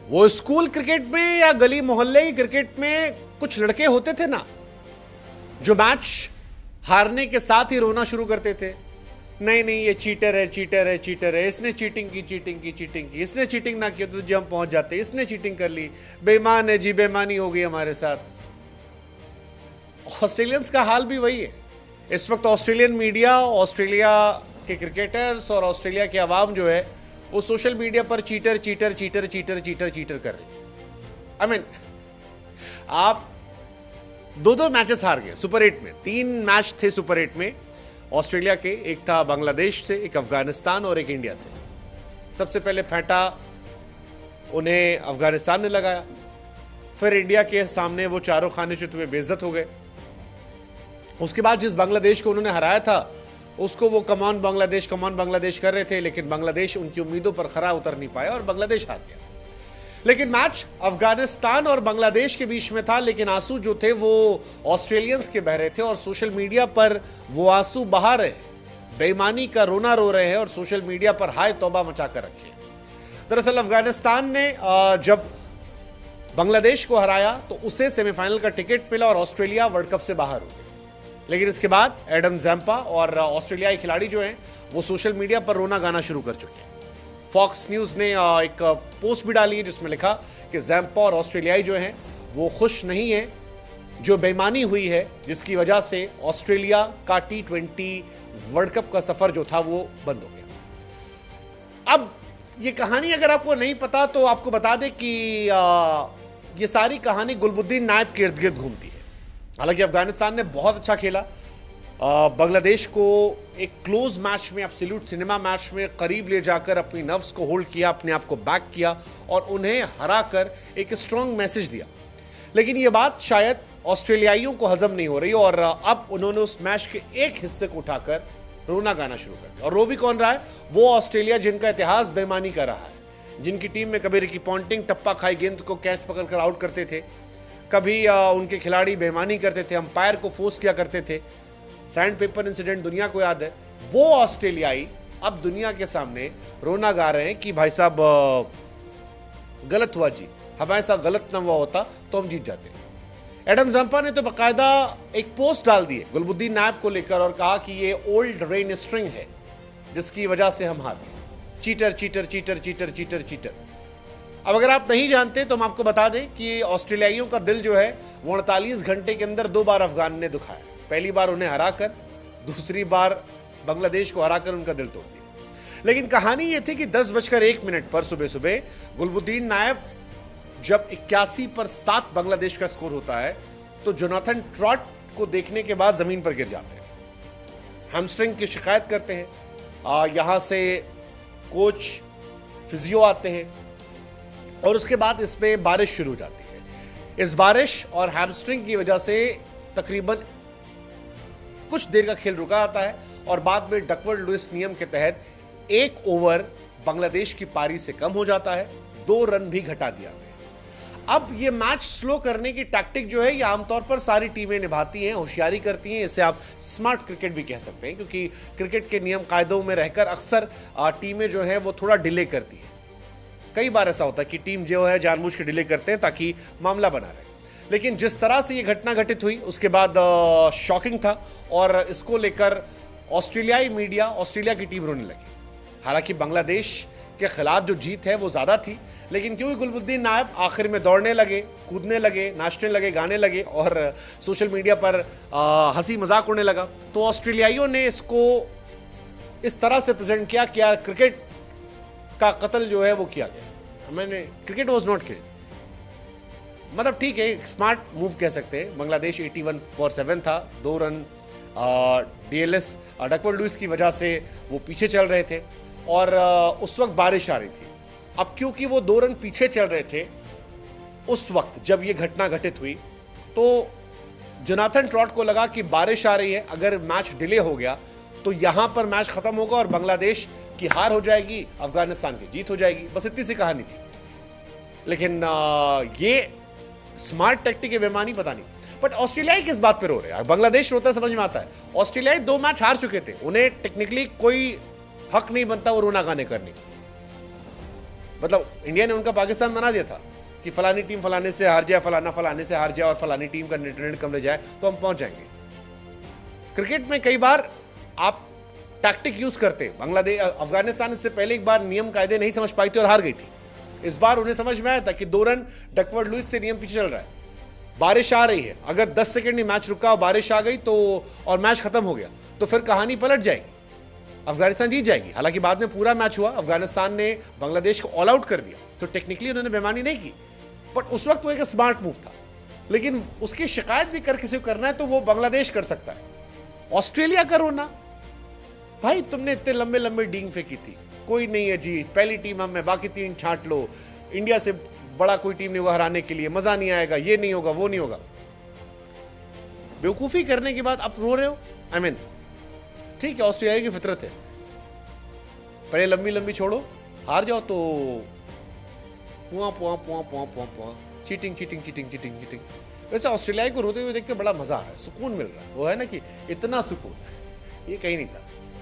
वो school cricket में या गली मोहल्ले की क्रिकेट में कुछ लड़के होते थे ना, जो मैच हारने के साथ ही रोना शुरू करते थे। नहीं नहीं, ये चीटर है, चीटर है, चीटर है, इसने चीटिंग की, चीटिंग की, चीटिंग की, इसने चीटिंग ना की तो जो हम पहुंच जाते, इसने चीटिंग कर ली, बेईमान है जी, बेईमानी हो गई हमारे साथ। ऑस्ट्रेलियंस का हाल भी वही है। इस वक्त ऑस्ट्रेलियन मीडिया, ऑस्ट्रेलिया के क्रिकेटर्स और ऑस्ट्रेलिया की आवाम जो है वो सोशल मीडिया पर cheater cheater cheater cheater cheater cheater कर रही है। आई मीन, आप दो मैचेस हार गए सुपर 8 में। 3 मैच थे सुपर 8 में ऑस्ट्रेलिया के, एक था बांग्लादेश से, एक अफगानिस्तान और एक इंडिया से। सबसे पहले फेंटा उन्हें अफगानिस्तान ने लगाया, फिर इंडिया के सामने वो चारों खाने चुत हुए, बेइज्जत हो गए। उसके बाद जिस बांग्लादेश को उन्होंने हराया था उसको वो कमान बांग्लादेश कर रहे थे, लेकिन बांग्लादेश उनकी उम्मीदों पर खरा उतर नहीं पाया और बांग्लादेश हार गया। लेकिन मैच अफगानिस्तान और बांग्लादेश के बीच में था, लेकिन आंसू जो थे वो ऑस्ट्रेलियंस के बह रहे थे और सोशल मीडिया पर वो आंसू बहा रहे, बेईमानी का रोना रो रहे हैं और सोशल मीडिया पर हाय तौबा मचा कर रखे। दरअसल अफगानिस्तान ने जब बांग्लादेश को हराया तो उसे सेमीफाइनल का टिकट मिला और ऑस्ट्रेलिया वर्ल्ड कप से बाहर हो गया। लेकिन इसके बाद एडम जैम्पा और ऑस्ट्रेलियाई खिलाड़ी जो हैं वो सोशल मीडिया पर रोना गाना शुरू कर चुके हैं। फॉक्स न्यूज ने एक पोस्ट भी डाली है जिसमें लिखा कि जैम्पा और ऑस्ट्रेलियाई जो हैं वो खुश नहीं है, जो बेईमानी हुई है जिसकी वजह से ऑस्ट्रेलिया का T20 वर्ल्ड कप का सफर जो था वो बंद हो गया। अब ये कहानी अगर आपको नहीं पता तो आपको बता दें कि ये सारी कहानी गुलबुद्दीन नायब के इर्द गिर्द घूमती है। हालांकि अफगानिस्तान ने बहुत अच्छा खेला, बांग्लादेश को एक क्लोज मैच में, एब्सोल्यूट सिनेमा मैच में करीब ले जाकर अपनी नर्व्स को होल्ड किया, अपने आप को बैक किया और उन्हें हराकर एक स्ट्रॉन्ग मैसेज दिया। लेकिन ये बात शायद ऑस्ट्रेलियाइयों को हजम नहीं हो रही और अब उन्होंने उस मैच के एक हिस्से को उठाकर रोना गाना शुरू कर दिया। और रो भी कौन रहा है? वो ऑस्ट्रेलिया जिनका इतिहास बेईमानी का रहा है, जिनकी टीम में कभी रिकी पॉन्टिंग टप्पा खाई गेंद को कैच पकड़कर आउट करते थे, कभी उनके खिलाड़ी बेईमानी करते थे, अंपायर को फोर्स किया करते थे। सैंड पेपर इंसिडेंट दुनिया को याद है। वो ऑस्ट्रेलियाई अब दुनिया के सामने रोना गा रहे हैं कि भाई साहब गलत हुआ जी, हमारे साथ गलत ना हुआ होता तो हम जीत जाते। एडम जम्पा ने तो बाकायदा एक पोस्ट डाल दी है गुलबुद्दीन नायब को लेकर और कहा कि ये ओल्ड रेन स्ट्रिंग है जिसकी वजह से हम हार गए। Cheater cheater cheater cheater cheater cheater. अब अगर आप नहीं जानते तो हम आपको बता दें कि ऑस्ट्रेलियाइयों का दिल जो है वो 48 घंटे के अंदर 2 बार अफगान ने दुखाया। पहली बार उन्हें हराकर, दूसरी बार बांग्लादेश को हराकर उनका दिल तोड़ दिया। लेकिन कहानी ये थी कि 10:01 पर सुबह गुलबुद्दीन नायब जब 81 पर 7 बांग्लादेश का स्कोर होता है तो जोनाथन ट्रॉट को देखने के बाद जमीन पर गिर जाते हैं, हैमस्ट्रिंग की शिकायत करते हैं। यहां से कोच फिजियो आते हैं और उसके बाद इसमें बारिश शुरू हो जाती है। इस बारिश और हैमस्ट्रिंग की वजह से तकरीबन कुछ देर का खेल रुका जाता है और बाद में डकवर्थ लुईस नियम के तहत 1 ओवर बांग्लादेश की पारी से कम हो जाता है, 2 रन भी घटा दिया जाते हैं। अब ये मैच स्लो करने की टैक्टिक जो है ये आमतौर पर सारी टीमें निभाती हैं, होशियारी करती हैं। इसे आप स्मार्ट क्रिकेट भी कह सकते हैं, क्योंकि क्रिकेट के नियम कायदों में रहकर अक्सर टीमें जो है वो थोड़ा डिले करती है। कई बार ऐसा होता है कि टीम जो है जानबूझ के डिले करते हैं ताकि मामला बना रहे। लेकिन जिस तरह से ये घटना घटित हुई उसके बाद शॉकिंग था और इसको लेकर ऑस्ट्रेलियाई मीडिया, ऑस्ट्रेलिया की टीम रोने लगी। हालांकि बांग्लादेश के खिलाफ जो जीत है वो ज्यादा थी, लेकिन क्योंकि गुलबुद्दीन नायब आखिर में दौड़ने लगे, कूदने लगे, नाचने लगे, गाने लगे और सोशल मीडिया पर हंसी मजाक उड़ने लगा, तो ऑस्ट्रेलियाइयों ने इसको इस तरह से प्रेजेंट किया कि यार क्रिकेट का कत्ल जो है वो किया गया। मैंने क्रिकेट वॉज नॉट किल्ड, मतलब ठीक है, स्मार्ट मूव कह सकते हैं। बांग्लादेश 81 for 7 था, 2 रन डीएलएस डकवर्थ लुईस की वजह से वो पीछे चल रहे थे और उस वक्त बारिश आ रही थी। अब क्योंकि वो 2 रन पीछे चल रहे थे उस वक्त जब ये घटना घटित हुई, तो जोनाथन ट्रॉट को लगा कि बारिश आ रही है, अगर मैच डिले हो गया तो यहां पर मैच खत्म होगा और बांग्लादेश की हार हो जाएगी, अफगानिस्तान की जीत हो जाएगी। बस इतनी सी कहानी थी। लेकिन ये स्मार्ट टैक्टिक है, बेईमानी पता नहीं। बट ऑस्ट्रेलियाई किस बात पे रो रहे हैं? बांग्लादेश रोता समझ में आता है। ऑस्ट्रेलियाई 2 मैच हार चुके थे, उन्हें टेक्निकली कोई हक नहीं बनता वो रोना गाने करने की। मतलब इंडिया ने उनका पाकिस्तान बना दिया था कि फलानी टीम फलाने से हार जाए, फलाना फलाने से हार जाए और फलानी टीम का नेट कम रह जाए तो हम पहुंच जाएंगे। क्रिकेट में कई बार आप टैक्टिक यूज करते हैं। बांग्लादेश अफगानिस्तान इससे पहले एक बार नियम कायदे नहीं समझ पाई थी और हार गई थी। इस बार उन्हें समझ में आया था कि 2 रन डकवर्थ लुईस से नियम पीछे चल रहा है, बारिश आ रही है, अगर 10 सेकंड ही मैच रुका और बारिश आ गई तो और मैच खत्म हो गया तो फिर कहानी पलट जाएगी, अफगानिस्तान जीत जाएगी। हालांकि बाद में पूरा मैच हुआ, अफगानिस्तान ने बांग्लादेश को ऑल आउट कर दिया, तो टेक्निकली उन्होंने बेईमानी नहीं की, बट उस वक्त वो एक स्मार्ट मूव था। लेकिन उसकी शिकायत भी कर किसी को करना है तो वो बांग्लादेश कर सकता है, ऑस्ट्रेलिया करो ना भाई। तुमने इतने लंबे लंबे डींग फेंकी थी, कोई नहीं है जी, पहली टीम हम में, बाकी 3 छांट लो, इंडिया से बड़ा कोई टीम नहीं होगा हराने के लिए, मजा नहीं आएगा, ये नहीं होगा, वो नहीं होगा। बेवकूफी करने के बाद आप रो रहे हो। आई मीन ठीक है, ऑस्ट्रेलिया की फितरत है, पहले लंबी लंबी छोड़ो, हार जाओ तो पुआ पुआ पुआ पुआ पुआ पुआ, cheating cheating cheating cheating cheating. वैसे ऑस्ट्रेलिया को रोते हुए देख के बड़ा मजा आ रहा है, सुकून मिल रहा है। वो है ना कि इतना सुकून ये कहीं नहीं था।